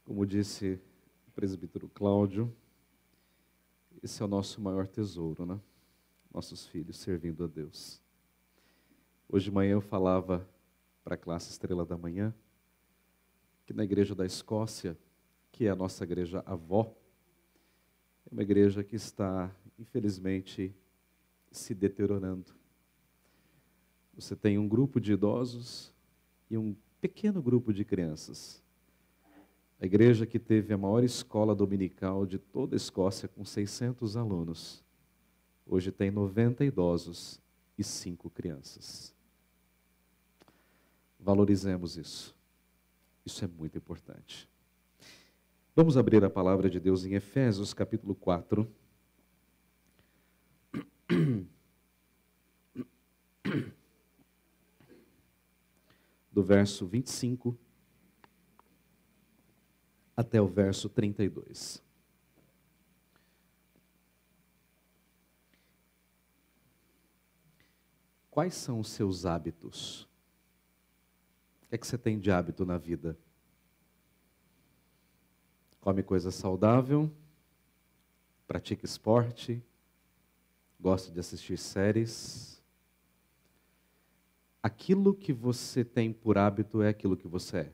Como disse o presbítero Cláudio, esse é o nosso maior tesouro, né? Nossos filhos servindo a Deus. Hoje de manhã eu falava para a classe Estrela da Manhã que na igreja da Escócia, que é a nossa igreja avó, é uma igreja que está, infelizmente, se deteriorando. Você tem um grupo de idosos e um pequeno grupo de crianças. A igreja que teve a maior escola dominical de toda a Escócia, com 600 alunos, hoje tem 90 idosos e 5 crianças. Valorizemos isso. Isso é muito importante. Vamos abrir a palavra de Deus em Efésios, capítulo 4. Do verso 25 até o verso 32. Quais são os seus hábitos? O que é que você tem de hábito na vida? Come coisa saudável? Pratica esporte? Gosta de assistir séries? Aquilo que você tem por hábito é aquilo que você é.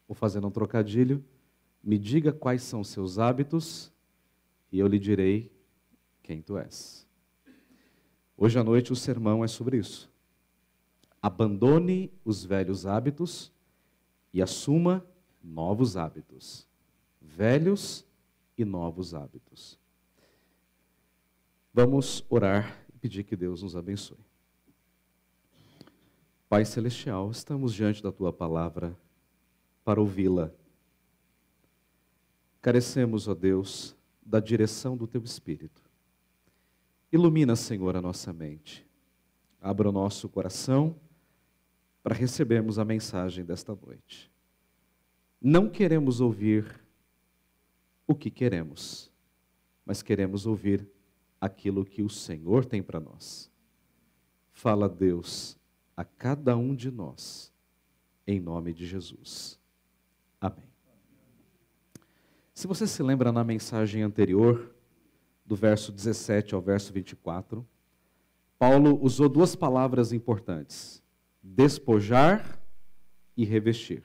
Vou fazer um trocadilho. Me diga quais são os seus hábitos e eu lhe direi quem tu és. Hoje à noite o sermão é sobre isso. Abandone os velhos hábitos e assuma novos hábitos. Velhos e novos hábitos. Vamos orar e pedir que Deus nos abençoe. Pai Celestial, estamos diante da Tua palavra para ouvi-la. Carecemos, ó Deus, da direção do Teu Espírito. Ilumina, Senhor, a nossa mente. Abra o nosso coração para recebermos a mensagem desta noite. Não queremos ouvir o que queremos, mas queremos ouvir aquilo que o Senhor tem para nós. Fala, Deus, a cada um de nós, em nome de Jesus. Amém. Se você se lembra na mensagem anterior, do verso 17 ao verso 24, Paulo usou duas palavras importantes: despojar e revestir.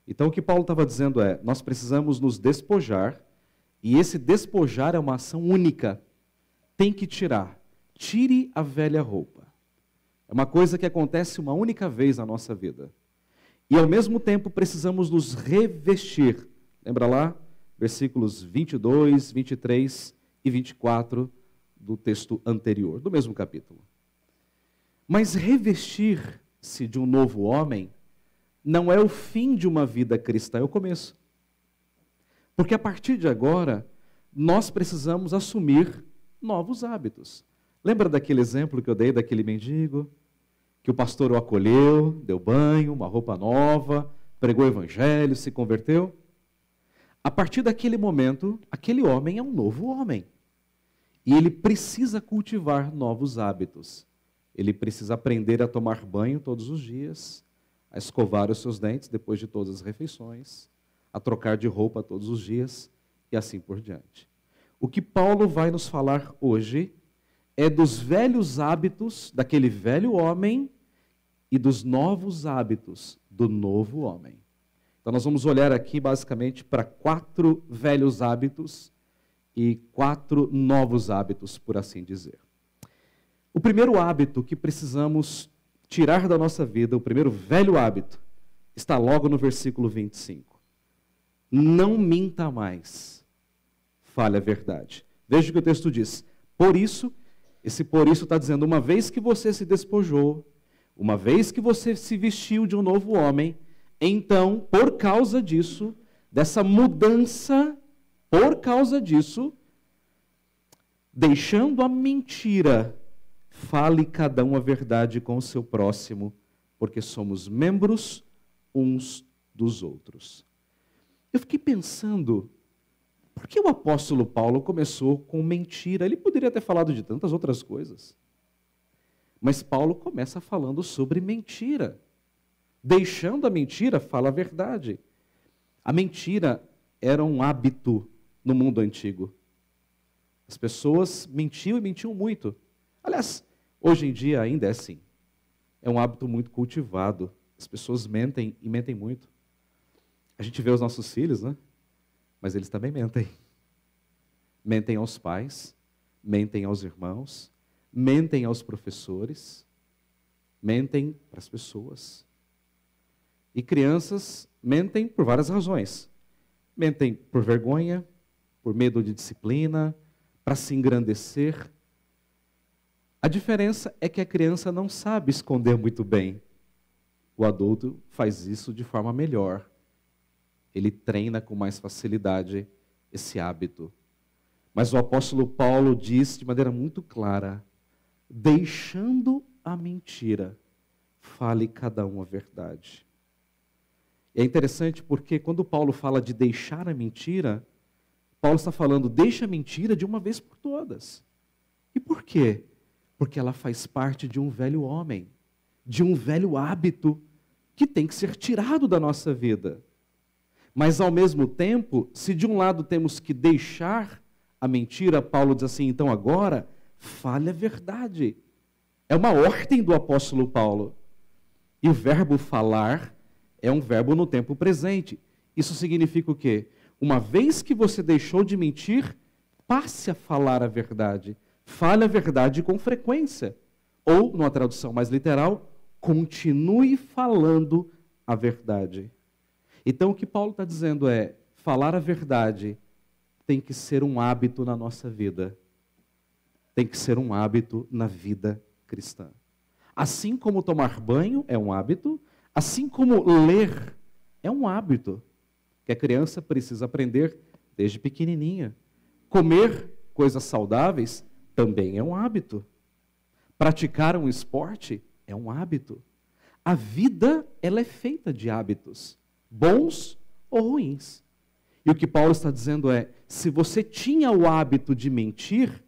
Então o que Paulo estava dizendo é, nós precisamos nos despojar, e esse despojar é uma ação única. Tem que tirar. Tire a velha roupa. É uma coisa que acontece uma única vez na nossa vida. E ao mesmo tempo precisamos nos revestir. Lembra lá? Versículos 22, 23 e 24 do texto anterior, do mesmo capítulo. Mas revestir-se de um novo homem não é o fim de uma vida cristã, é o começo. Porque a partir de agora, nós precisamos assumir novos hábitos. Lembra daquele exemplo que eu dei daquele mendigo? Que o pastor o acolheu, deu banho, uma roupa nova, pregou o evangelho, se converteu? A partir daquele momento, aquele homem é um novo homem. E ele precisa cultivar novos hábitos. Ele precisa aprender a tomar banho todos os dias, a escovar os seus dentes depois de todas as refeições, a trocar de roupa todos os dias e assim por diante. O que Paulo vai nos falar hoje é dos velhos hábitos daquele velho homem e dos novos hábitos do novo homem. Então nós vamos olhar aqui basicamente para 4 velhos hábitos e 4 novos hábitos, por assim dizer. O primeiro hábito que precisamos tirar da nossa vida, o primeiro velho hábito, está logo no versículo 25. Não minta mais, fale a verdade. Veja o que o texto diz. Por isso, esse por isso está dizendo, uma vez que você se despojou, uma vez que você se vestiu de um novo homem, então, por causa disso, dessa mudança, por causa disso, deixando a mentira, fale cada um a verdade com o seu próximo, porque somos membros uns dos outros. Eu fiquei pensando, por que o apóstolo Paulo começou com mentira? Ele poderia ter falado de tantas outras coisas. Mas Paulo começa falando sobre mentira. Deixando a mentira, fala a verdade. A mentira era um hábito no mundo antigo. As pessoas mentiam e mentiam muito. Aliás, hoje em dia ainda é assim. É um hábito muito cultivado. As pessoas mentem e mentem muito. A gente vê os nossos filhos, né? Mas eles também mentem. Mentem aos pais, mentem aos irmãos, mentem aos professores, mentem para as pessoas. E crianças mentem por várias razões. Mentem por vergonha, por medo de disciplina, para se engrandecer. A diferença é que a criança não sabe esconder muito bem. O adulto faz isso de forma melhor. Ele treina com mais facilidade esse hábito. Mas o apóstolo Paulo diz de maneira muito clara: deixando a mentira, fale cada um a verdade. E é interessante porque quando Paulo fala de deixar a mentira, Paulo está falando, deixa a mentira de uma vez por todas. E por quê? Porque ela faz parte de um velho homem, de um velho hábito que tem que ser tirado da nossa vida. Mas, ao mesmo tempo, se de um lado temos que deixar a mentira, Paulo diz assim, então agora, fale a verdade. É uma ordem do apóstolo Paulo. E o verbo falar é um verbo no tempo presente. Isso significa o quê? Uma vez que você deixou de mentir, passe a falar a verdade. Fale a verdade com frequência. Ou, numa tradução mais literal, continue falando a verdade. Então, o que Paulo está dizendo é, falar a verdade tem que ser um hábito na nossa vida. Tem que ser um hábito na vida cristã. Assim como tomar banho é um hábito, assim como ler é um hábito que a criança precisa aprender desde pequenininha. Comer coisas saudáveis também é um hábito. Praticar um esporte é um hábito. A vida, ela é feita de hábitos, bons ou ruins. E o que Paulo está dizendo é, se você tinha o hábito de mentir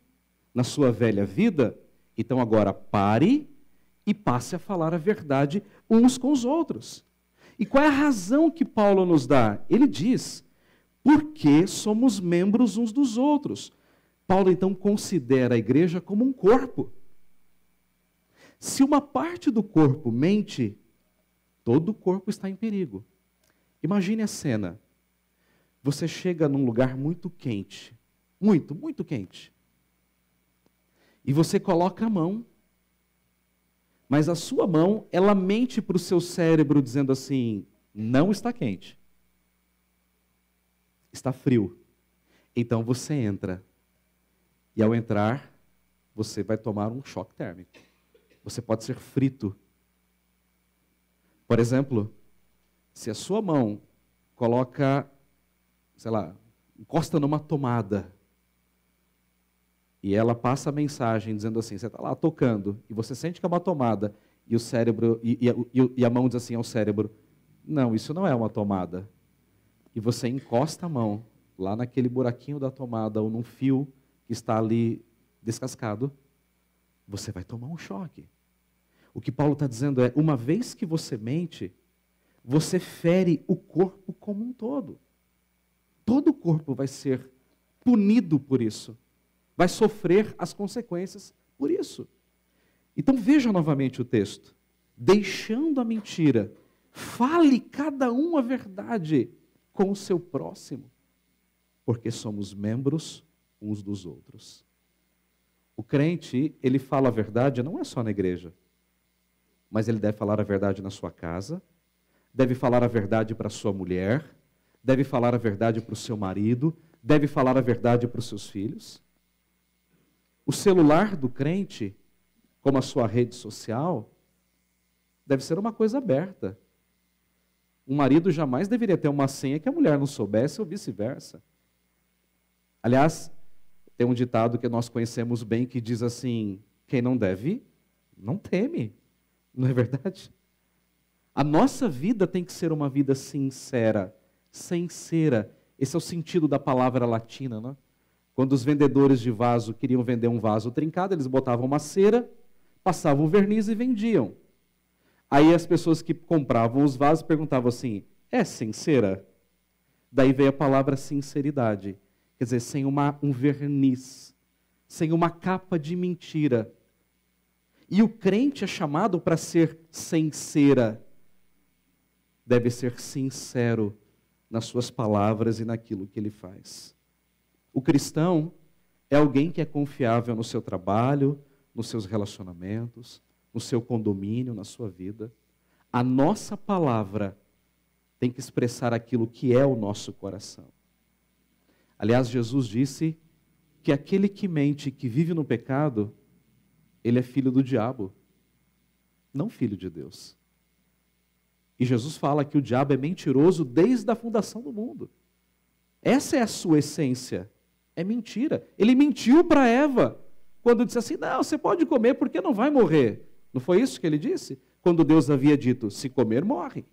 na sua velha vida, então agora pare e passe a falar a verdade uns com os outros. E qual é a razão que Paulo nos dá? Ele diz, porque somos membros uns dos outros. Paulo então considera a igreja como um corpo. Se uma parte do corpo mente, todo o corpo está em perigo. Imagine a cena. Você chega num lugar muito quente, muito, muito quente. E você coloca a mão, mas a sua mão, ela mente para o seu cérebro dizendo assim, não está quente. Está frio. Então você entra. E ao entrar, você vai tomar um choque térmico. Você pode ser frito. Por exemplo, se a sua mão coloca, sei lá, encosta numa tomada, e ela passa a mensagem dizendo assim, você está lá tocando, e você sente que é uma tomada, e o cérebro, e a mão diz assim ao cérebro, não, isso não é uma tomada. E você encosta a mão lá naquele buraquinho da tomada, ou num fio que está ali descascado, você vai tomar um choque. O que Paulo está dizendo é, uma vez que você mente, você fere o corpo como um todo. Todo o corpo vai ser punido por isso. Vai sofrer as consequências por isso. Então veja novamente o texto. Deixando a mentira, fale cada um a verdade com o seu próximo, porque somos membros uns dos outros. O crente, ele fala a verdade não é só na igreja, mas ele deve falar a verdade na sua casa, deve falar a verdade para a sua mulher, deve falar a verdade para o seu marido, deve falar a verdade para os seus filhos. O celular do crente, como a sua rede social, deve ser uma coisa aberta. Um marido jamais deveria ter uma senha que a mulher não soubesse ou vice-versa. Aliás, tem um ditado que nós conhecemos bem que diz assim, quem não deve, não teme. Não é verdade? A nossa vida tem que ser uma vida sincera, sincera. Esse é o sentido da palavra latina, né? Quando os vendedores de vaso queriam vender um vaso trincado, eles botavam uma cera, passavam verniz e vendiam. Aí as pessoas que compravam os vasos perguntavam assim, é sem cera? Daí veio a palavra sinceridade, quer dizer, sem um verniz, sem uma capa de mentira. E o crente é chamado para ser sem cera, deve ser sincero nas suas palavras e naquilo que ele faz. O cristão é alguém que é confiável no seu trabalho, nos seus relacionamentos, no seu condomínio, na sua vida. A nossa palavra tem que expressar aquilo que é o nosso coração. Aliás, Jesus disse que aquele que mente, que vive no pecado, ele é filho do diabo, não filho de Deus. E Jesus fala que o diabo é mentiroso desde a fundação do mundo. Essa é a sua essência, é mentira. Ele mentiu para Eva, quando disse assim, não, você pode comer porque não vai morrer. Não foi isso que ele disse? Quando Deus havia dito, se comer, morre.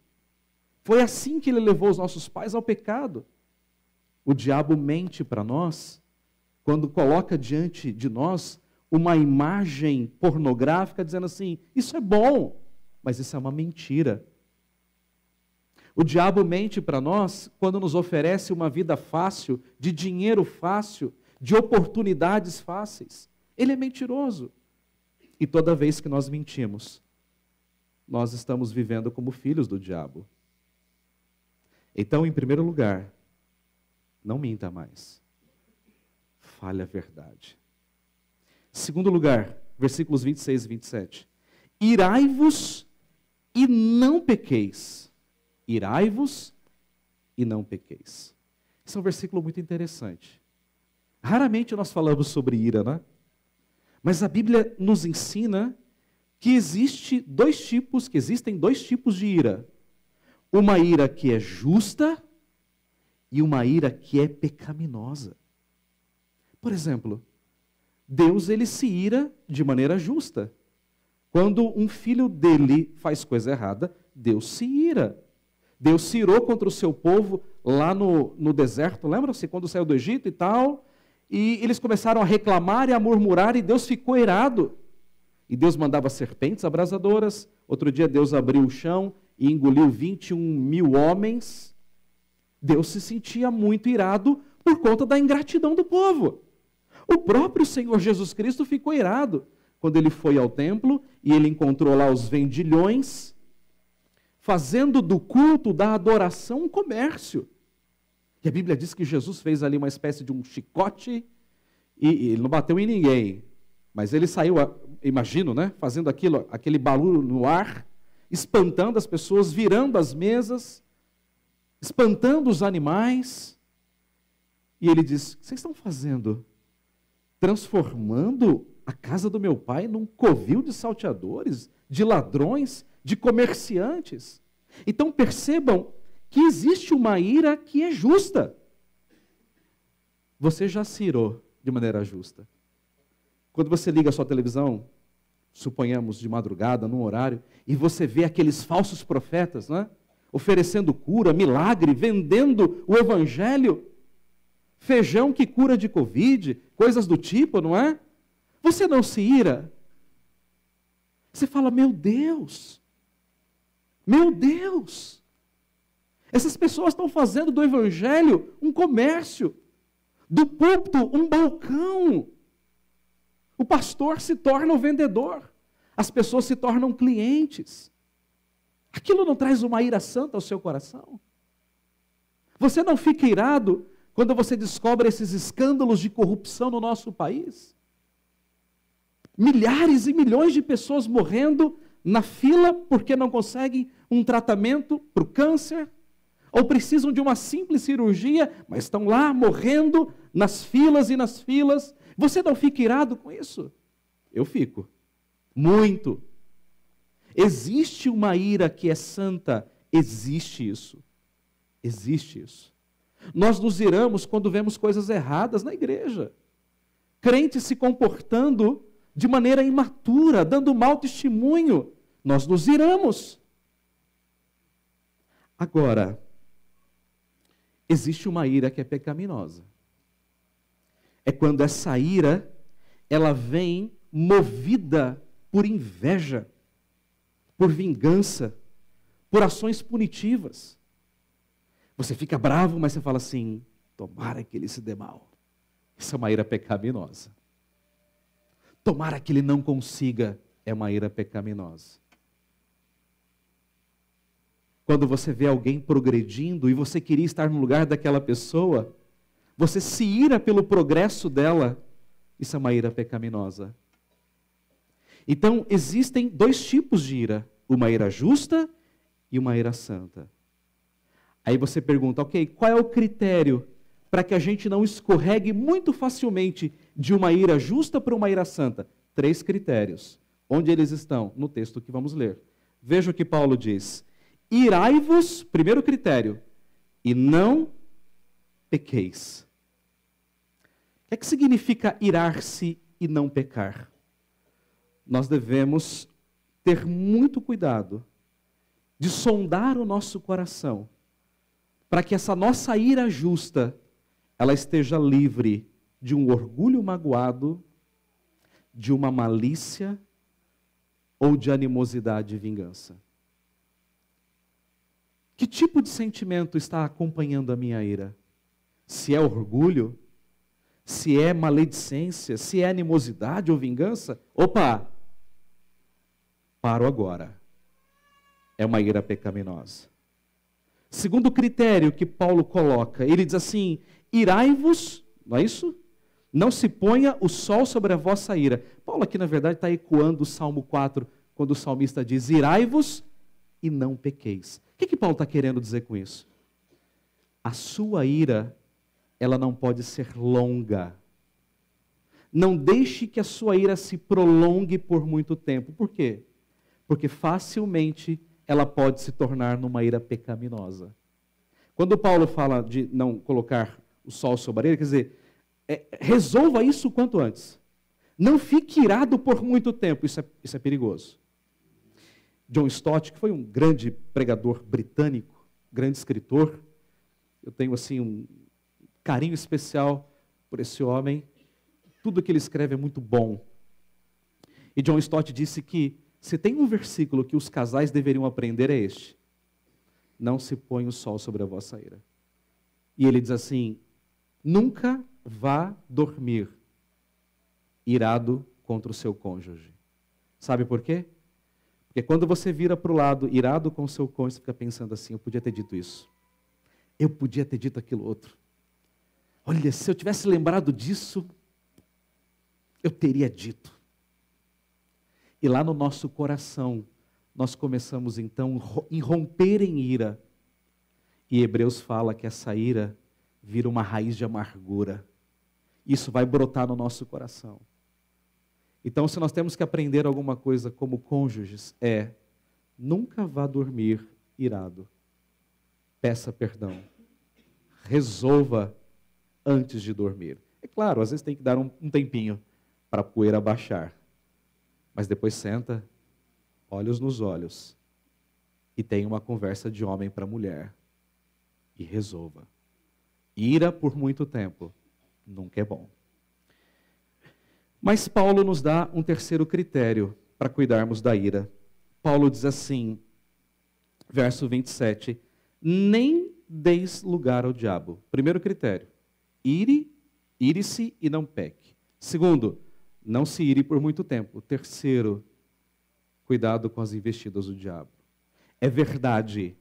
Foi assim que ele levou os nossos pais ao pecado. O diabo mente para nós, quando coloca diante de nós uma imagem pornográfica, dizendo assim, isso é bom, mas isso é uma mentira. O diabo mente para nós quando nos oferece uma vida fácil, de dinheiro fácil, de oportunidades fáceis. Ele é mentiroso. E toda vez que nós mentimos, nós estamos vivendo como filhos do diabo. Então, em primeiro lugar, não minta mais. Fale a verdade. Segundo lugar, versículos 26 e 27. Irai-vos e não pequeis. Irai-vos e não pequeis. Esse é um versículo muito interessante. Raramente nós falamos sobre ira, né? Mas a Bíblia nos ensina que existem dois tipos de ira. Uma ira que é justa e uma ira que é pecaminosa. Por exemplo, Deus ele se ira de maneira justa. Quando um filho dele faz coisa errada, Deus se ira. Deus se irou contra o seu povo lá no deserto, lembram-se quando saiu do Egito e tal? E eles começaram a reclamar e a murmurar e Deus ficou irado. E Deus mandava serpentes abrasadoras. Outro dia Deus abriu o chão e engoliu 21.000 homens. Deus se sentia muito irado por conta da ingratidão do povo. O próprio Senhor Jesus Cristo ficou irado quando ele foi ao templo e ele encontrou lá os vendilhões, fazendo do culto, da adoração, um comércio. E a Bíblia diz que Jesus fez ali uma espécie de um chicote e ele não bateu em ninguém, mas ele saiu, imagino, né, fazendo aquele barulho no ar, espantando as pessoas, virando as mesas, espantando os animais. E ele diz, o que vocês estão fazendo? Transformando a casa do meu pai num covil de salteadores, de ladrões, de comerciantes. Então percebam que existe uma ira que é justa. Você já se irou de maneira justa. Quando você liga a sua televisão, suponhamos de madrugada, num horário, e você vê aqueles falsos profetas, né? Oferecendo cura, milagre, vendendo o evangelho, feijão que cura de Covid, coisas do tipo, não é? Você não se ira? Você fala, meu Deus, essas pessoas estão fazendo do evangelho um comércio, do púlpito um balcão. O pastor se torna o vendedor, as pessoas se tornam clientes. Aquilo não traz uma ira santa ao seu coração? Você não fica irado quando você descobre esses escândalos de corrupção no nosso país? Milhares e milhões de pessoas morrendo na fila porque não conseguem um tratamento para o câncer, ou precisam de uma simples cirurgia, mas estão lá morrendo nas filas e nas filas. Você não fica irado com isso? Eu fico. Muito. Existe uma ira que é santa? Existe isso. Existe isso. Nós nos iramos quando vemos coisas erradas na igreja. Crentes se comportando de maneira imatura, dando mau testemunho. Nós nos iramos. Agora, existe uma ira que é pecaminosa. É quando essa ira, ela vem movida por inveja, por vingança, por ações punitivas. Você fica bravo, mas você fala assim, tomara que ele se dê mal. Isso é uma ira pecaminosa. Tomara que ele não consiga, é uma ira pecaminosa. Quando você vê alguém progredindo e você queria estar no lugar daquela pessoa, você se ira pelo progresso dela, isso é uma ira pecaminosa. Então, existem dois tipos de ira, uma ira justa e uma ira santa. Aí você pergunta, ok, qual é o critério para que a gente não escorregue muito facilmente de uma ira justa para uma ira santa? 3 critérios. Onde eles estão? No texto que vamos ler. Veja o que Paulo diz. Irai-vos, primeiro critério, e não pequeis. O que significa irar-se e não pecar? Nós devemos ter muito cuidado de sondar o nosso coração, para que essa nossa ira justa, ela esteja livre de um orgulho magoado, de uma malícia ou de animosidade e vingança. Que tipo de sentimento está acompanhando a minha ira? Se é orgulho, se é maledicência, se é animosidade ou vingança, opa, paro agora. É uma ira pecaminosa. Segundo critério que Paulo coloca, ele diz assim, irai-vos, não é isso? Não se ponha o sol sobre a vossa ira. Paulo aqui, na verdade, está ecoando o Salmo 4, quando o salmista diz, irai-vos e não pequeis. O que Paulo está querendo dizer com isso? A sua ira, ela não pode ser longa. Não deixe que a sua ira se prolongue por muito tempo. Por quê? Porque facilmente ela pode se tornar numa ira pecaminosa. Quando Paulo fala de não colocar o sol sobre a ira, quer dizer, resolva isso o quanto antes. Não fique irado por muito tempo, isso é perigoso. John Stott, que foi um grande pregador britânico, grande escritor, eu tenho assim um carinho especial por esse homem, tudo que ele escreve é muito bom. E John Stott disse que se tem um versículo que os casais deveriam aprender é este: não se põe o sol sobre a vossa ira. E ele diz assim, nunca vá dormir irado contra o seu cônjuge. Sabe por quê? Porque quando você vira para o lado irado com o seu cônjuge, você fica pensando assim, eu podia ter dito isso. Eu podia ter dito aquilo outro. Olha, se eu tivesse lembrado disso, eu teria dito. E lá no nosso coração, nós começamos então a romper em ira. E Hebreus fala que essa ira vira uma raiz de amargura. Isso vai brotar no nosso coração. Então, se nós temos que aprender alguma coisa como cônjuges, nunca vá dormir irado. Peça perdão. Resolva antes de dormir. É claro, às vezes tem que dar um tempinho para a poeira baixar. Mas depois senta, olhos nos olhos, e tenha uma conversa de homem para mulher. E resolva. Ira por muito tempo nunca é bom. Mas Paulo nos dá um terceiro critério para cuidarmos da ira. Paulo diz assim, verso 27, nem deis lugar ao diabo. Primeiro critério, ire-se e não peque. Segundo, não se ire por muito tempo. Terceiro, cuidado com as investidas do diabo. É verdade,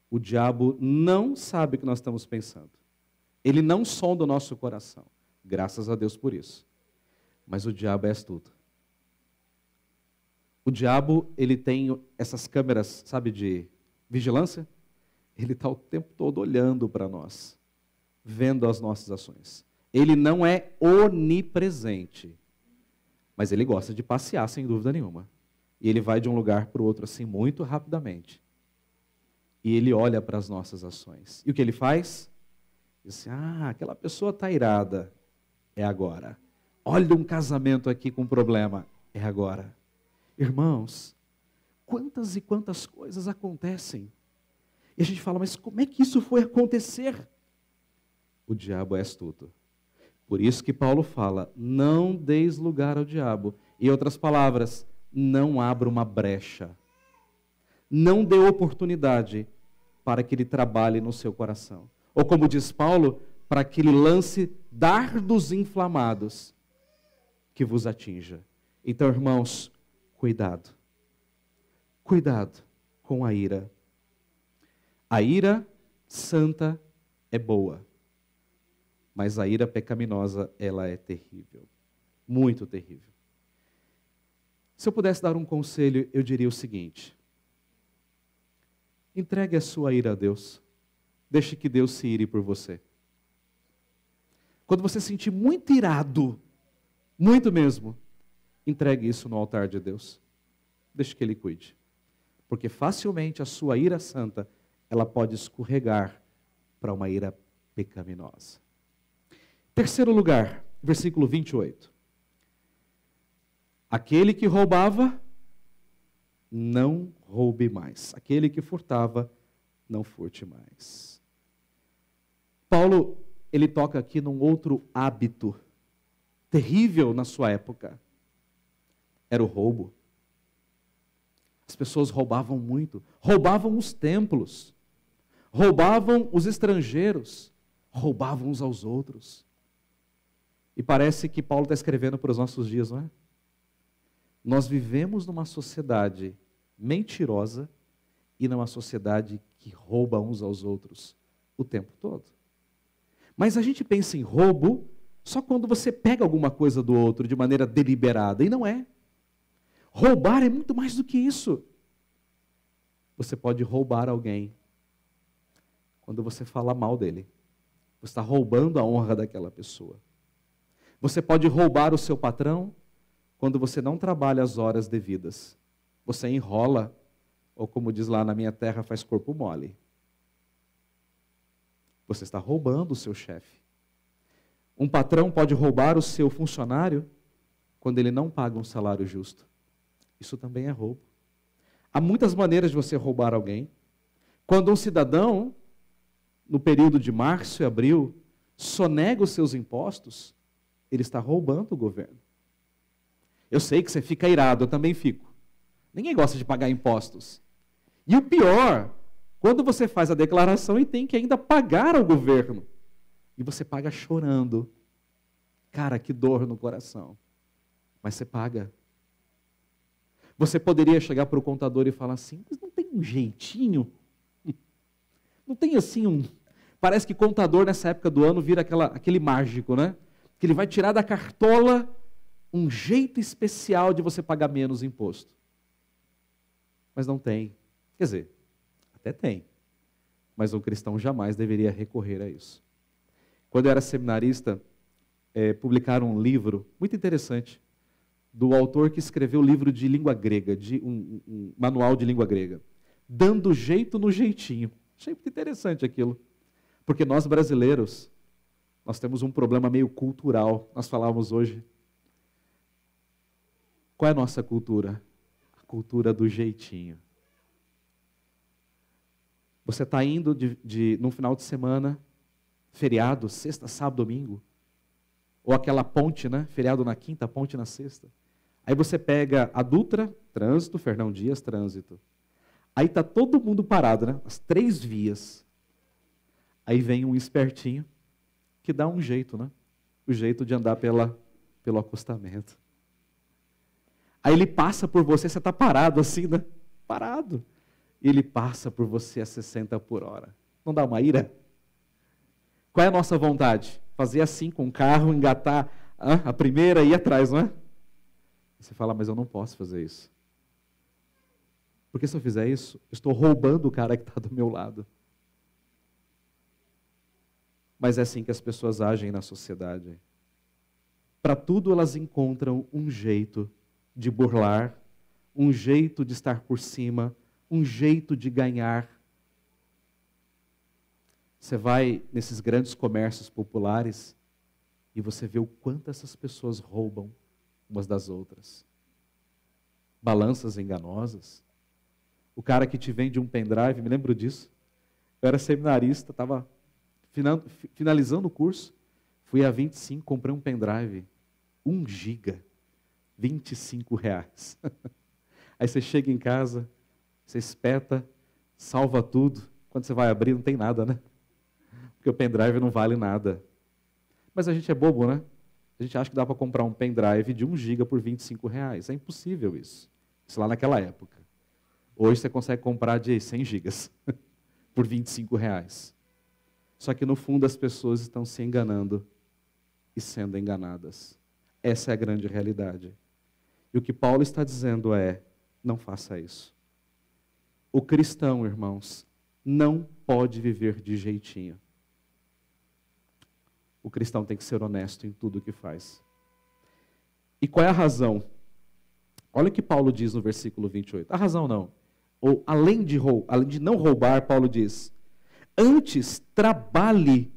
o diabo não sabe o que nós estamos pensando. Ele não sonda o nosso coração. Graças a Deus por isso. Mas o diabo é astuto. O diabo, ele tem essas câmeras, sabe, de vigilância? Ele está o tempo todo olhando para nós, vendo as nossas ações. Ele não é onipresente, mas ele gosta de passear, sem dúvida nenhuma. E ele vai de um lugar para o outro assim, muito rapidamente. E ele olha para as nossas ações. E o que ele faz? Diz assim, aquela pessoa está irada, é agora. Olha um casamento aqui com problema, é agora. Irmãos, quantas e quantas coisas acontecem. E a gente fala, mas como é que isso foi acontecer? O diabo é astuto. Por isso que Paulo fala, não deis lugar ao diabo. Em outras palavras, não abra uma brecha. Não dê oportunidade para que ele trabalhe no seu coração. Ou como diz Paulo, para que ele lance dardos inflamados que vos atinja. Então, irmãos, cuidado. Cuidado com a ira. A ira santa é boa, mas a ira pecaminosa, ela é terrível. Muito terrível. Se eu pudesse dar um conselho, eu diria o seguinte: entregue a sua ira a Deus. Deixe que Deus se ire por você. Quando você se sentir muito irado, muito mesmo, entregue isso no altar de Deus. Deixe que Ele cuide. Porque facilmente a sua ira santa, ela pode escorregar para uma ira pecaminosa. Terceiro lugar, versículo 28. Aquele que roubava, não roube mais. Aquele que furtava, não furte mais. Paulo, ele toca aqui num outro hábito terrível na sua época. Era o roubo. As pessoas roubavam muito. Roubavam os templos. Roubavam os estrangeiros. Roubavam uns aos outros. E parece que Paulo está escrevendo para os nossos dias, não é? Nós vivemos numa sociedade mentirosa e numa sociedade que rouba uns aos outros o tempo todo. Mas a gente pensa em roubo só quando você pega alguma coisa do outro de maneira deliberada, e não é. Roubar é muito mais do que isso. Você pode roubar alguém quando você fala mal dele. Você está roubando a honra daquela pessoa. Você pode roubar o seu patrão quando você não trabalha as horas devidas. Você enrola, ou como diz lá na minha terra, faz corpo mole. Você está roubando o seu chefe. Um patrão pode roubar o seu funcionário quando ele não paga um salário justo. Isso também é roubo. Há muitas maneiras de você roubar alguém. Quando um cidadão, no período de março e abril, sonega os seus impostos, ele está roubando o governo. Eu sei que você fica irado, eu também fico. Ninguém gosta de pagar impostos. E o pior, quando você faz a declaração e tem que ainda pagar ao governo. E você paga chorando. Cara, que dor no coração. Mas você paga. Você poderia chegar para o contador e falar assim, mas não tem um jeitinho? Não tem assim um... Parece que contador nessa época do ano vira aquele mágico, né? Que ele vai tirar da cartola um jeito especial de você pagar menos imposto. Mas não tem. Quer dizer, até tem. Mas um cristão jamais deveria recorrer a isso. Quando eu era seminarista, publicaram um livro muito interessante do autor que escreveu o livro de língua grega, um manual de língua grega. Dando jeito no jeitinho. Achei muito interessante aquilo. Porque nós brasileiros, nós temos um problema meio cultural. Nós falávamos hoje. Qual é a nossa cultura? A cultura do jeitinho. Você está indo num final de semana, feriado, sexta, sábado, domingo, ou aquela ponte, né? Feriado na quinta, ponte na sexta. Aí você pega a Dutra, trânsito, Fernão Dias, trânsito. Aí está todo mundo parado, né? As 3 vias. Aí vem um espertinho que dá um jeito, né? O jeito de andar pelo acostamento. Aí ele passa por você, você está parado assim, né? Parado. E ele passa por você a 60 por hora. Não dá uma ira? Qual é a nossa vontade? Fazer assim com o carro, engatar a primeira e ir atrás, não é? Você fala, mas eu não posso fazer isso. Porque se eu fizer isso, eu estou roubando o cara que está do meu lado. Mas é assim que as pessoas agem na sociedade. Para tudo elas encontram um jeito de burlar, um jeito de estar por cima, um jeito de ganhar. Você vai nesses grandes comércios populares e você vê o quanto essas pessoas roubam umas das outras. Balanças enganosas. O cara que te vende um pendrive, me lembro disso. Eu era seminarista, estava finalizando o curso, fui a 25, comprei um pendrive, 1 giga, R$ 25. Aí você chega em casa, você espeta, salva tudo. Quando você vai abrir, não tem nada, né? Porque o pendrive não vale nada. Mas a gente é bobo, né? A gente acha que dá para comprar um pendrive de 1 GB por R$ 25. É impossível isso. Isso lá naquela época. Hoje você consegue comprar de 100 gigas por R$ 25. Só que no fundo as pessoas estão se enganando e sendo enganadas. Essa é a grande realidade. E o que Paulo está dizendo é, não faça isso. O cristão, irmãos, não pode viver de jeitinho. O cristão tem que ser honesto em tudo o que faz. E qual é a razão? Olha o que Paulo diz no versículo 28. A razão não. Ou além de não roubar, Paulo diz, antes trabalhe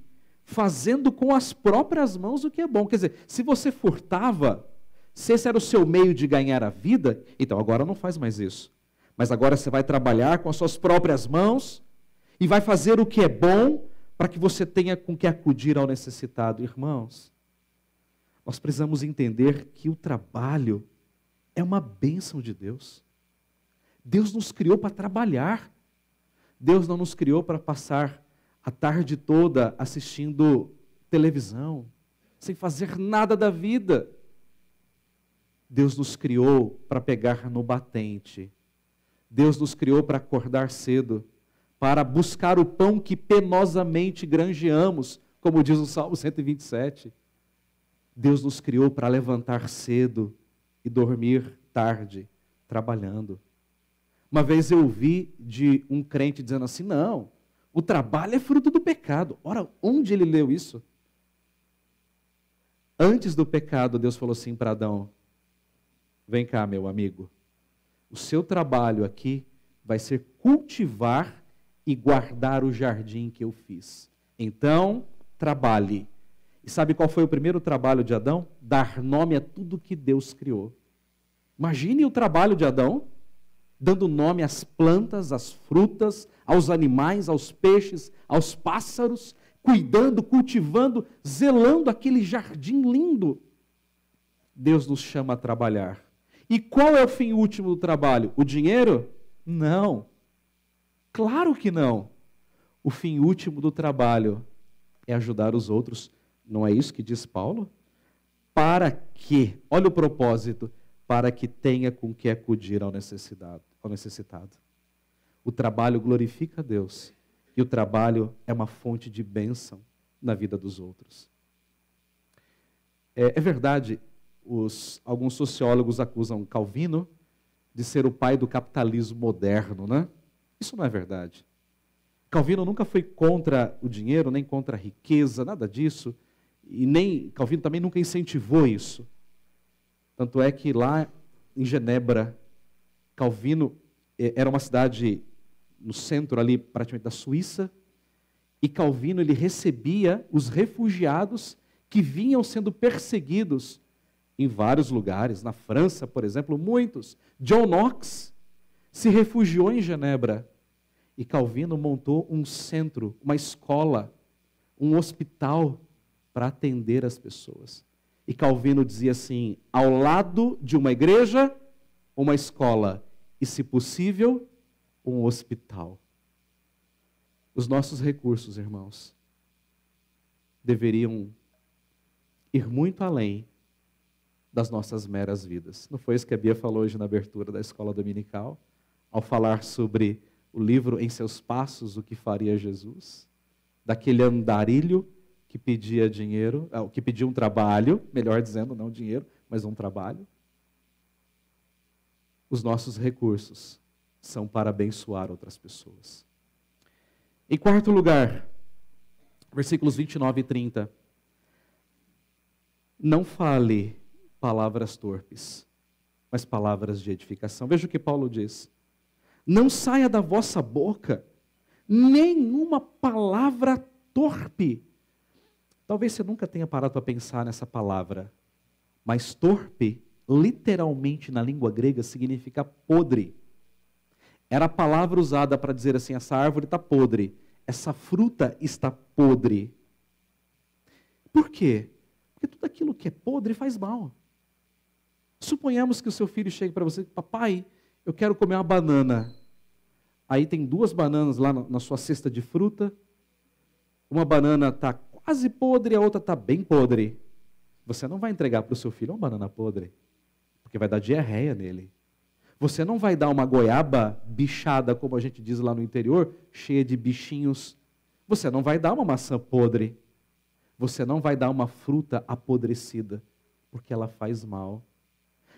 fazendo com as próprias mãos o que é bom. Quer dizer, se você furtava, se esse era o seu meio de ganhar a vida, então agora não faz mais isso. Mas agora você vai trabalhar com as suas próprias mãos e vai fazer o que é bom para que você tenha com que acudir ao necessitado. Irmãos, nós precisamos entender que o trabalho é uma bênção de Deus. Deus nos criou para trabalhar. Deus não nos criou para passar a tarde toda assistindo televisão, sem fazer nada da vida. Deus nos criou para pegar no batente. Deus nos criou para acordar cedo, para buscar o pão que penosamente granjeamos, como diz o Salmo 127. Deus nos criou para levantar cedo e dormir tarde, trabalhando. Uma vez eu ouvi de um crente dizendo assim, não, o trabalho é fruto do pecado. Ora, onde ele leu isso? Antes do pecado, Deus falou assim para Adão, vem cá, meu amigo, o seu trabalho aqui vai ser cultivar e guardar o jardim que eu fiz. Então, trabalhe. E sabe qual foi o primeiro trabalho de Adão? Dar nome a tudo que Deus criou. Imagine o trabalho de Adão, dando nome às plantas, às frutas, aos animais, aos peixes, aos pássaros, cuidando, cultivando, zelando aquele jardim lindo. Deus nos chama a trabalhar. E qual é o fim último do trabalho? O dinheiro? Não. Claro que não. O fim último do trabalho é ajudar os outros. Não é isso que diz Paulo? Para que, olha o propósito, para que tenha com que acudir ao necessitado. O trabalho glorifica a Deus e o trabalho é uma fonte de bênção na vida dos outros. É verdade, alguns sociólogos acusam Calvino de ser o pai do capitalismo moderno, né? Isso não é verdade. Calvino nunca foi contra o dinheiro, nem contra a riqueza, nada disso. E Calvino também nunca incentivou isso. Tanto é que lá em Genebra, Calvino era uma cidade no centro ali, praticamente da Suíça, e Calvino ele recebia os refugiados que vinham sendo perseguidos em vários lugares, na França, por exemplo, muitos. John Knox se refugiou em Genebra e Calvino montou um centro, uma escola, um hospital para atender as pessoas. E Calvino dizia assim, ao lado de uma igreja, uma escola e, se possível, um hospital. Os nossos recursos, irmãos, deveriam ir muito além das nossas meras vidas. Não foi isso que a Bia falou hoje na abertura da escola dominical, ao falar sobre o livro Em Seus Passos, o que faria Jesus? Daquele andarilho que pedia dinheiro, que pedia um trabalho, melhor dizendo, não dinheiro, mas um trabalho. Os nossos recursos são para abençoar outras pessoas. Em quarto lugar, versículos 29 e 30. Não fale palavras torpes, mas palavras de edificação. Veja o que Paulo diz. Não saia da vossa boca nenhuma palavra torpe. Talvez você nunca tenha parado para pensar nessa palavra, mas torpe, literalmente na língua grega, significa podre. Era a palavra usada para dizer assim, essa árvore está podre, essa fruta está podre. Por quê? Porque tudo aquilo que é podre faz mal. Suponhamos que o seu filho chegue para você, papai, eu quero comer uma banana. Aí tem 2 bananas lá na sua cesta de fruta. Uma banana está quase podre, a outra está bem podre. Você não vai entregar para o seu filho uma banana podre, porque vai dar diarreia nele. Você não vai dar uma goiaba bichada, como a gente diz lá no interior, cheia de bichinhos. Você não vai dar uma maçã podre. Você não vai dar uma fruta apodrecida, porque ela faz mal.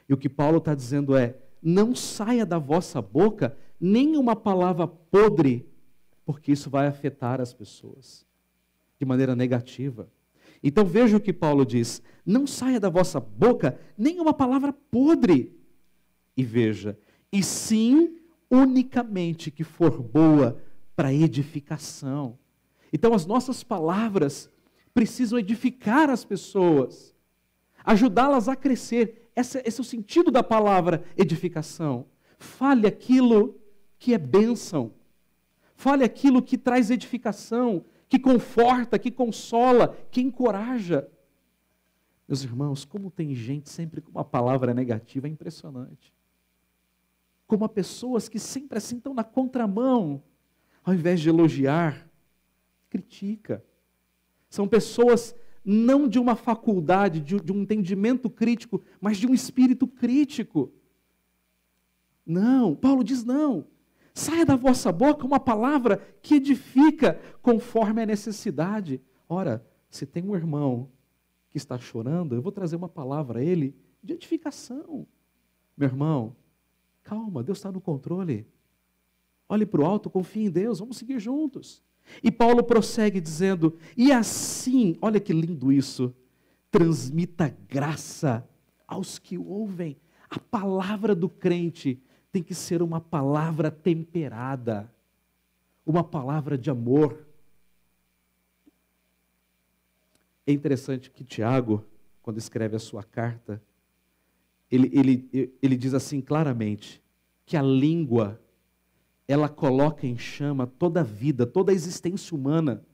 E o que Paulo está dizendo é, não saia da vossa boca nenhuma palavra podre, porque isso vai afetar as pessoas de maneira negativa. Então veja o que Paulo diz, não saia da vossa boca nenhuma palavra podre. E veja, e sim unicamente que for boa para edificação. Então as nossas palavras precisam edificar as pessoas, ajudá-las a crescer. Esse é o sentido da palavra edificação. Fale aquilo que é bênção. Fale aquilo que traz edificação, que conforta, que consola, que encoraja. Meus irmãos, como tem gente sempre com uma palavra negativa, é impressionante. Como há pessoas que sempre assim estão na contramão, ao invés de elogiar, critica. São pessoas não de uma faculdade, de um entendimento crítico, mas de um espírito crítico. Não, Paulo diz não. Saia da vossa boca uma palavra que edifica conforme a necessidade. Ora, se tem um irmão que está chorando, eu vou trazer uma palavra a ele de edificação. Meu irmão, calma, Deus está no controle. Olhe para o alto, confie em Deus, vamos seguir juntos. E Paulo prossegue dizendo, e assim, olha que lindo isso, transmita graça aos que o ouvem. A palavra do crente tem que ser uma palavra temperada, uma palavra de amor. É interessante que Tiago, quando escreve a sua carta, ele diz assim claramente, que a língua, ela coloca em chama toda a vida, toda a existência humana.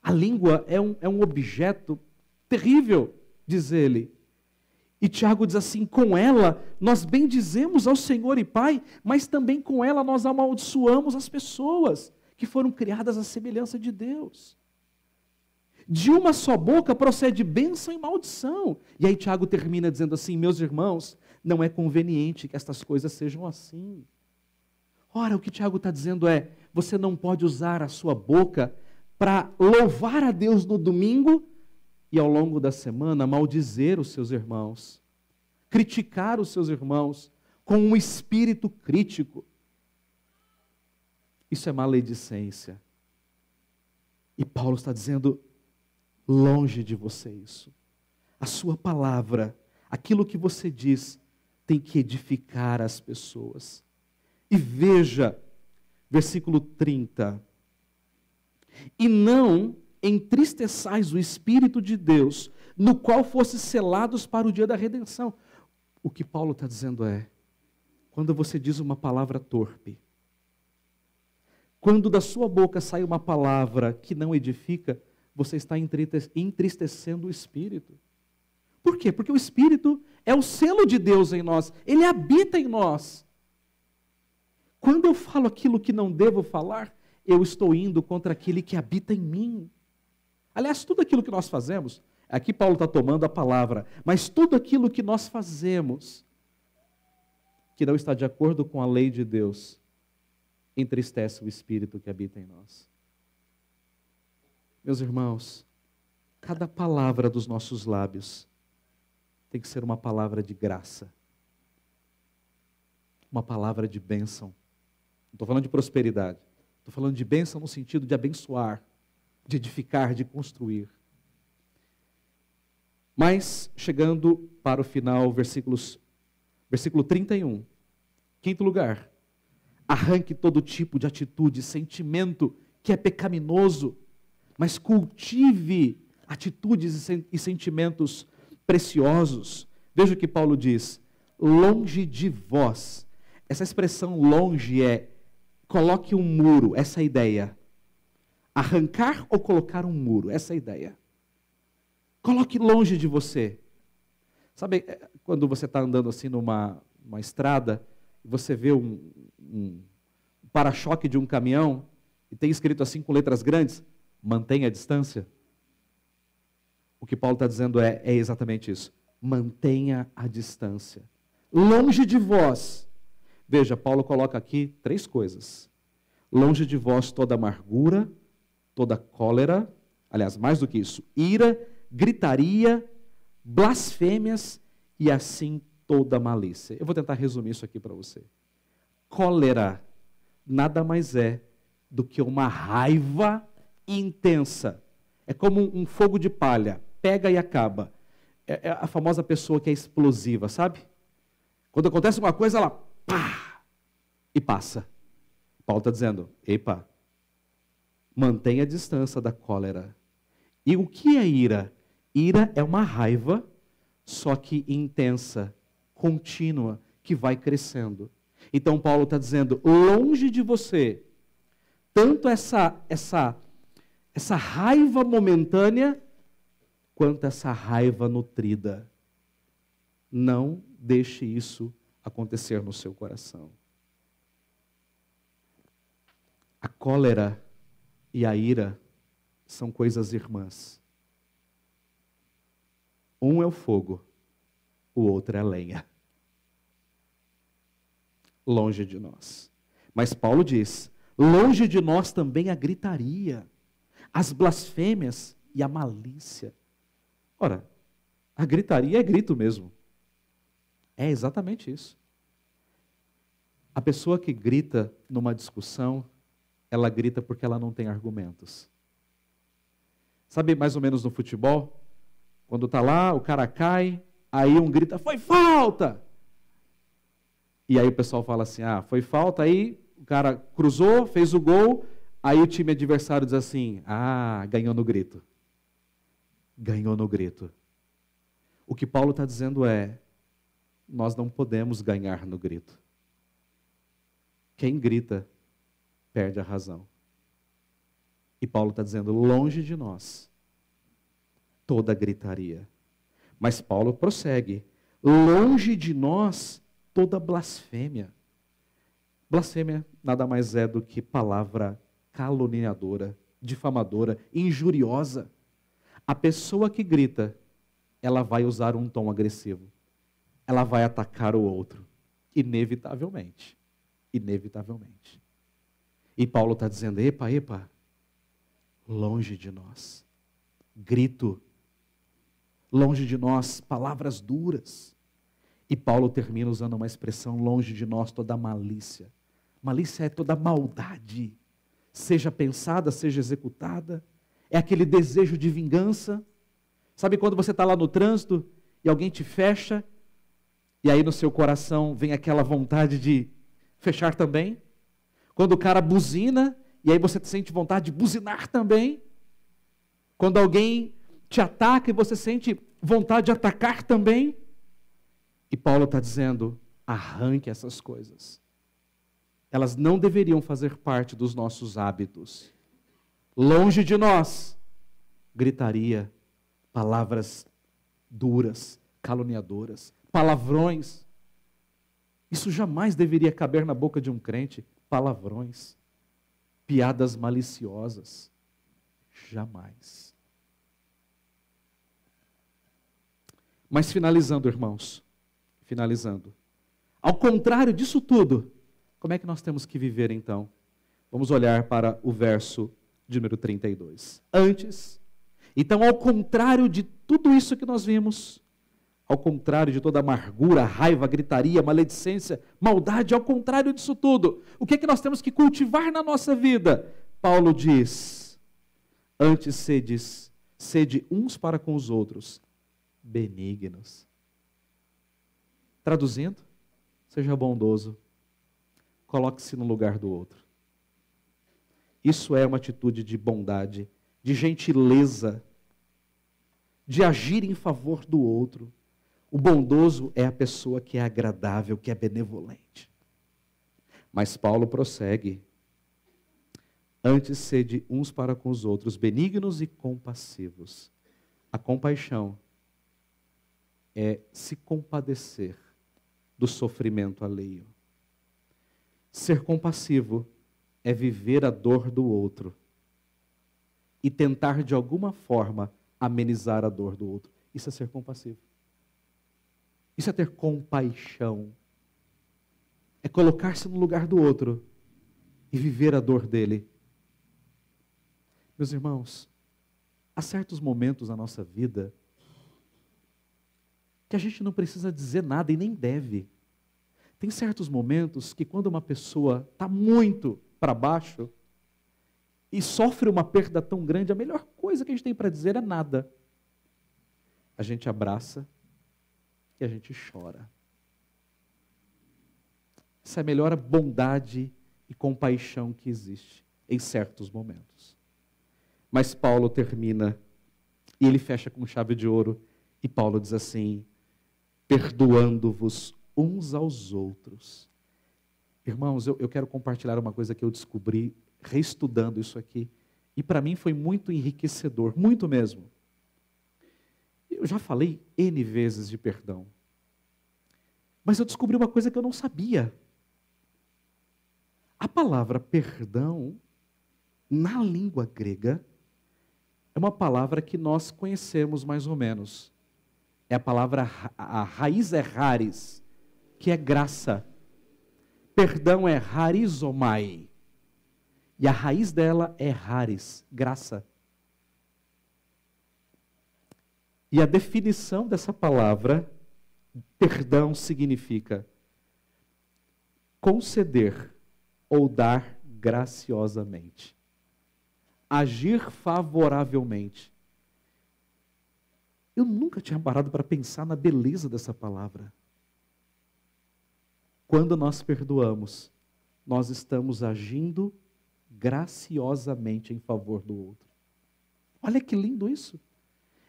A língua é um objeto terrível, diz ele. E Tiago diz assim, com ela nós bendizemos ao Senhor e Pai, mas também com ela nós amaldiçoamos as pessoas que foram criadas à semelhança de Deus. De uma só boca procede bênção e maldição. E aí Tiago termina dizendo assim, meus irmãos, não é conveniente que estas coisas sejam assim. Ora, o que Tiago está dizendo é, você não pode usar a sua boca para louvar a Deus no domingo e ao longo da semana maldizer os seus irmãos, criticar os seus irmãos com um espírito crítico. Isso é maledicência. E Paulo está dizendo, longe de você isso. A sua palavra, aquilo que você diz, tem que edificar as pessoas. E veja, versículo 30. E não entristeçais o Espírito de Deus, no qual fostes selados para o dia da redenção. O que Paulo está dizendo é, quando você diz uma palavra torpe, quando da sua boca sai uma palavra que não edifica, você está entristecendo o Espírito. Por quê? Porque o Espírito é o selo de Deus em nós, ele habita em nós. Quando eu falo aquilo que não devo falar, eu estou indo contra aquele que habita em mim. Aliás, tudo aquilo que nós fazemos, aqui Paulo está tomando a palavra, mas tudo aquilo que nós fazemos, que não está de acordo com a lei de Deus, entristece o Espírito que habita em nós. Meus irmãos, cada palavra dos nossos lábios tem que ser uma palavra de graça, uma palavra de bênção. Não estou falando de prosperidade, estou falando de bênção no sentido de abençoar, de edificar, de construir. Mas, chegando para o final, versículo 31, quinto lugar, arranque todo tipo de atitude, sentimento que é pecaminoso, mas cultive atitudes e sentimentos preciosos. Veja o que Paulo diz, longe de vós. Essa expressão longe é, coloque um muro, essa é a ideia. Arrancar ou colocar um muro, essa é a ideia. Coloque longe de você. Sabe, quando você está andando assim numa estrada, você vê para-choque de um caminhão e tem escrito assim com letras grandes, mantenha a distância. O que Paulo está dizendo é exatamente isso. Mantenha a distância. Longe de vós. Veja, Paulo coloca aqui 3 coisas. Longe de vós toda amargura, toda cólera, aliás, mais do que isso, ira, gritaria, blasfêmias e assim toda malícia. Eu vou tentar resumir isso aqui para você. Cólera nada mais é do que uma raiva intensa. É como um fogo de palha, pega e acaba. É a famosa pessoa que é explosiva, sabe? Quando acontece uma coisa, ela pá, e passa. Paulo está dizendo, epa, mantenha a distância da cólera. E o que é ira? Ira é uma raiva, só que intensa, contínua, que vai crescendo. Então Paulo está dizendo, longe de você, tanto essa raiva momentânea, quanto essa raiva nutrida. Não deixe isso acontecer no seu coração. A cólera e a ira são coisas irmãs. Um é o fogo, o outro é a lenha. Longe de nós. Mas Paulo diz, longe de nós também a gritaria, as blasfêmias e a malícia. Ora, a gritaria é grito mesmo. É exatamente isso. A pessoa que grita numa discussão, ela grita porque ela não tem argumentos. Sabe mais ou menos no futebol? Quando está lá, o cara cai, aí um grita, foi falta! E aí o pessoal fala assim, foi falta, aí o cara cruzou, fez o gol, aí o time adversário diz assim, ganhou no grito. Ganhou no grito. O que Paulo está dizendo é, nós não podemos ganhar no grito. Quem grita, perde a razão. E Paulo está dizendo, longe de nós, toda gritaria. Mas Paulo prossegue, longe de nós, toda blasfêmia. Blasfêmia nada mais é do que palavra caluniadora, difamadora, injuriosa. A pessoa que grita, ela vai usar um tom agressivo. Ela vai atacar o outro. Inevitavelmente. Inevitavelmente. E Paulo está dizendo, epa, longe de nós. Grito. Longe de nós, palavras duras. E Paulo termina usando uma expressão, longe de nós toda malícia. Malícia é toda maldade. Seja pensada, seja executada. É aquele desejo de vingança. Sabe quando você está lá no trânsito e alguém te fecha, e aí no seu coração vem aquela vontade de fechar também? Quando o cara buzina, e aí você sente vontade de buzinar também? Quando alguém te ataca e você sente vontade de atacar também? E Paulo está dizendo, arranque essas coisas. Elas não deveriam fazer parte dos nossos hábitos. Longe de nós, gritaria, palavras duras, caluniadoras, palavrões. Isso jamais deveria caber na boca de um crente. Palavrões, piadas maliciosas. Jamais. Mas finalizando, irmãos, finalizando. Ao contrário disso tudo, como é que nós temos que viver então? Vamos olhar para o verso de número 32. Antes, então ao contrário de tudo isso que nós vimos, ao contrário de toda amargura, raiva, gritaria, maledicência, maldade, ao contrário disso tudo, o que é que nós temos que cultivar na nossa vida? Paulo diz, antes sede uns para com os outros, benignos. Traduzindo, seja bondoso, coloque-se no lugar do outro. Isso é uma atitude de bondade, de gentileza, de agir em favor do outro. O bondoso é a pessoa que é agradável, que é benevolente. Mas Paulo prossegue. Antes sede uns para com os outros, benignos e compassivos. A compaixão é se compadecer do sofrimento alheio. Ser compassivo é viver a dor do outro e tentar de alguma forma amenizar a dor do outro. Isso é ser compassivo. Isso é ter compaixão. É colocar-se no lugar do outro e viver a dor dele. Meus irmãos, há certos momentos na nossa vida que a gente não precisa dizer nada e nem deve. Tem certos momentos que quando uma pessoa está muito para baixo e sofre uma perda tão grande, a melhor coisa que a gente tem para dizer é nada. A gente abraça e a gente chora. Essa é a melhor bondade e compaixão que existe em certos momentos. Mas Paulo termina e ele fecha com chave de ouro e Paulo diz assim: perdoando-vos uns aos outros. Irmãos, eu quero compartilhar uma coisa que eu descobri reestudando isso aqui. E para mim foi muito enriquecedor, muito mesmo. Eu já falei N vezes de perdão. Mas eu descobri uma coisa que eu não sabia. A palavra perdão, na língua grega, é uma palavra que nós conhecemos mais ou menos. É a palavra, a raiz é charis, que é graça. Perdão é charizomai. E a raiz dela é charis, graça. E a definição dessa palavra, perdão, significa conceder ou dar graciosamente. Agir favoravelmente. Eu nunca tinha parado para pensar na beleza dessa palavra. Quando nós perdoamos, nós estamos agindo graciosamente em favor do outro. Olha que lindo isso.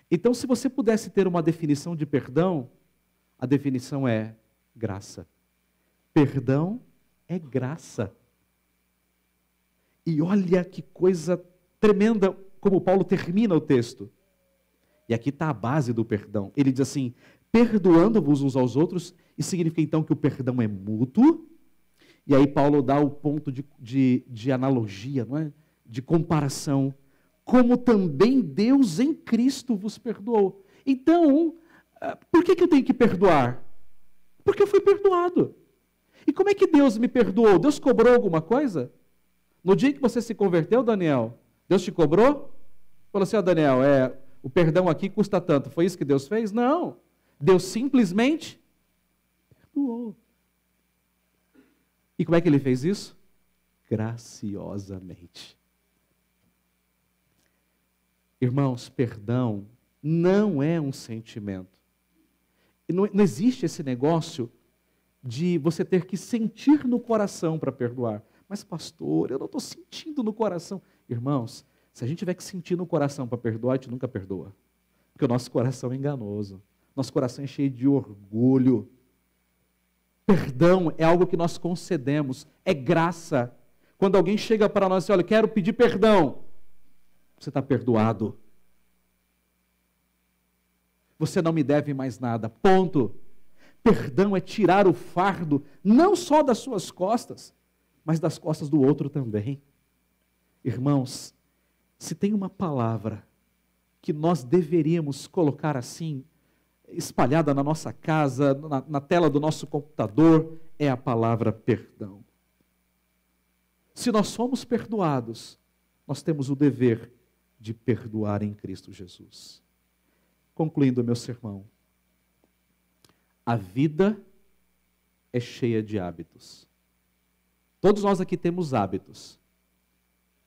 Então, se você pudesse ter uma definição de perdão, a definição é graça. Perdão é graça. E olha que coisa tremenda como Paulo termina o texto. E aqui está a base do perdão. Ele diz assim: perdoando-vos uns aos outros, isso significa então que o perdão é mútuo. E aí Paulo dá o ponto de analogia, não é? De comparação. Como também Deus em Cristo vos perdoou. Então, por que eu tenho que perdoar? Porque eu fui perdoado. E como é que Deus me perdoou? Deus cobrou alguma coisa? No dia que você se converteu, Daniel, Deus te cobrou? Falou assim: Daniel, o perdão aqui custa tanto. Foi isso que Deus fez? Não. Deus simplesmente perdoou. E como é que ele fez isso? Graciosamente. Irmãos, perdão não é um sentimento. Não existe esse negócio de você ter que sentir no coração para perdoar. Mas pastor, eu não estou sentindo no coração. Irmãos, se a gente tiver que sentir no coração para perdoar, a gente nunca perdoa. Porque o nosso coração é enganoso. Nosso coração é cheio de orgulho. Perdão é algo que nós concedemos, é graça. Quando alguém chega para nós e diz: olha, quero pedir perdão. Você está perdoado. Você não me deve mais nada. Ponto. Perdão é tirar o fardo, não só das suas costas, mas das costas do outro também. Irmãos, se tem uma palavra que nós deveríamos colocar assim, espalhada na nossa casa, na tela do nosso computador, é a palavra perdão. Se nós somos perdoados, nós temos o dever de perdoar em Cristo Jesus. Concluindo o meu sermão, a vida é cheia de hábitos. Todos nós aqui temos hábitos.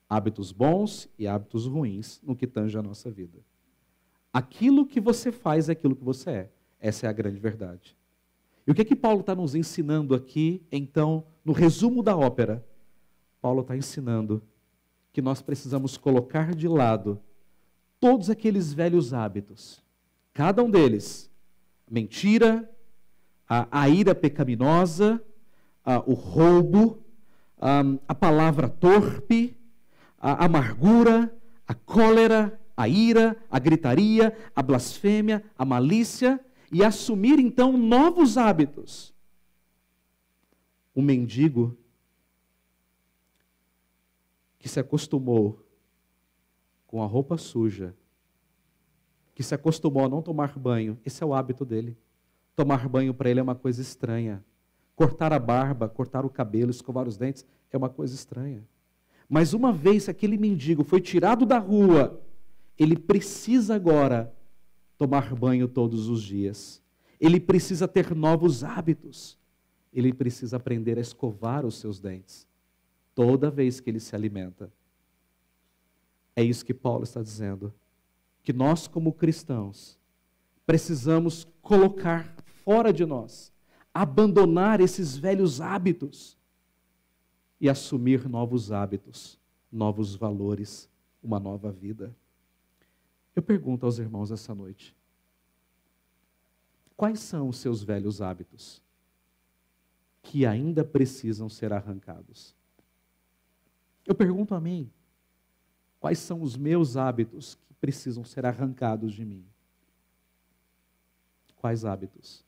Hábitos bons e hábitos ruins no que tange a nossa vida. Aquilo que você faz é aquilo que você é. Essa é a grande verdade. E o que é que Paulo está nos ensinando aqui, então, no resumo da ópera? Paulo está ensinando que nós precisamos colocar de lado todos aqueles velhos hábitos. Cada um deles. Mentira, a ira pecaminosa, o roubo, a palavra torpe, a amargura, a cólera, a ira, a gritaria, a blasfêmia, a malícia, e assumir então novos hábitos. O mendigo, que se acostumou com a roupa suja, que se acostumou a não tomar banho, esse é o hábito dele. Tomar banho para ele é uma coisa estranha. Cortar a barba, cortar o cabelo, escovar os dentes é uma coisa estranha. Mas uma vez que aquele mendigo foi tirado da rua, ele precisa agora tomar banho todos os dias. Ele precisa ter novos hábitos. Ele precisa aprender a escovar os seus dentes toda vez que ele se alimenta. É isso que Paulo está dizendo. Que nós, como cristãos, precisamos colocar fora de nós, abandonar esses velhos hábitos e assumir novos hábitos, novos valores, uma nova vida. Eu pergunto aos irmãos essa noite: quais são os seus velhos hábitos que ainda precisam ser arrancados? Eu pergunto a mim: quais são os meus hábitos que precisam ser arrancados de mim? Quais hábitos?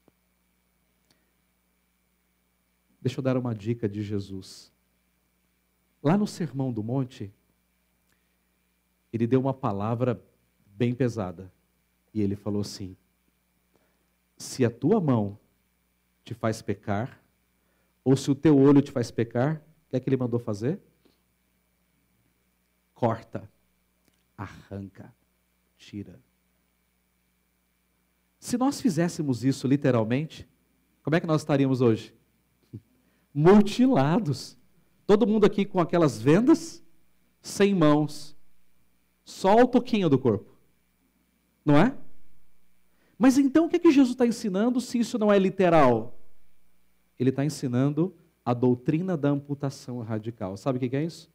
Deixa eu dar uma dica de Jesus. Lá no Sermão do Monte, ele deu uma palavra bem pesada. E ele falou assim: se a tua mão te faz pecar, ou se o teu olho te faz pecar, o que é que ele mandou fazer? Corta, arranca, tira. Se nós fizéssemos isso literalmente, como é que nós estaríamos hoje? Mutilados. Todo mundo aqui com aquelas vendas, sem mãos, só o toquinho do corpo. Não é? Mas então o que é que Jesus está ensinando se isso não é literal? Ele está ensinando a doutrina da amputação radical. Sabe o que é isso?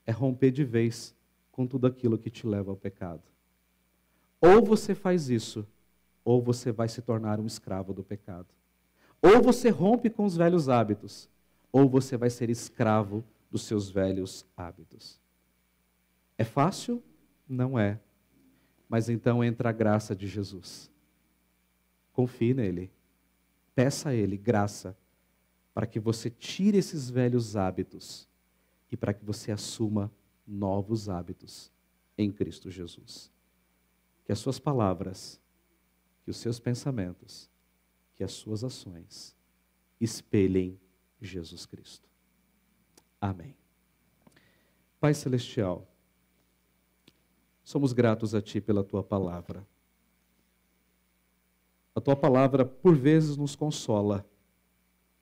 É romper de vez com tudo aquilo que te leva ao pecado. Ou você faz isso, ou você vai se tornar um escravo do pecado. Ou você rompe com os velhos hábitos, ou você vai ser escravo dos seus velhos hábitos. É fácil? Não é. Mas então entra a graça de Jesus. Confie nele. Peça a ele graça para que você tire esses velhos hábitos e para que você assuma novos hábitos em Cristo Jesus. Que as suas palavras, que os seus pensamentos, que as suas ações espelhem Jesus Cristo. Amém. Pai Celestial, somos gratos a Ti pela Tua palavra. A Tua palavra, por vezes, nos consola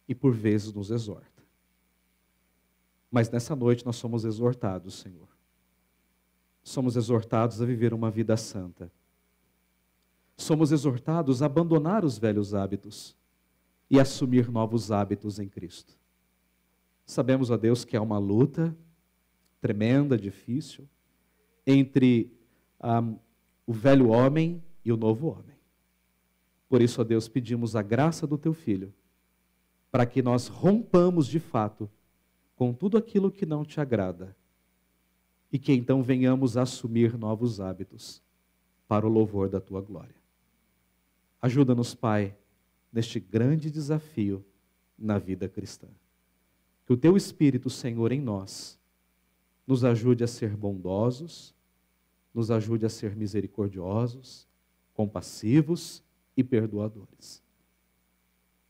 e por vezes nos exorta. Mas nessa noite nós somos exortados, Senhor. Somos exortados a viver uma vida santa. Somos exortados a abandonar os velhos hábitos e assumir novos hábitos em Cristo. Sabemos, ó Deus, que há uma luta tremenda, difícil, entre o velho homem e o novo homem. Por isso, ó Deus, pedimos a graça do Teu Filho, para que nós rompamos de fato com tudo aquilo que não Te agrada, e que então venhamos a assumir novos hábitos para o louvor da Tua glória. Ajuda-nos, Pai, neste grande desafio na vida cristã. Que o Teu Espírito, Senhor, em nós, nos ajude a ser bondosos, nos ajude a ser misericordiosos, compassivos e perdoadores.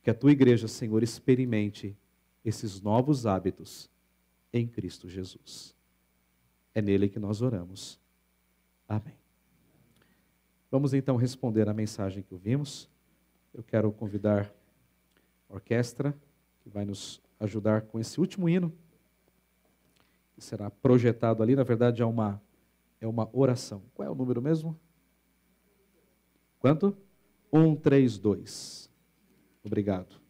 Que a Tua igreja, Senhor, experimente esses novos hábitos em Cristo Jesus. É nele que nós oramos. Amém. Vamos então responder à mensagem que ouvimos. Eu quero convidar a orquestra, que vai nos ajudar com esse último hino, que será projetado ali. Na verdade, é uma oração. Qual é o número mesmo? Quanto? 132. Obrigado.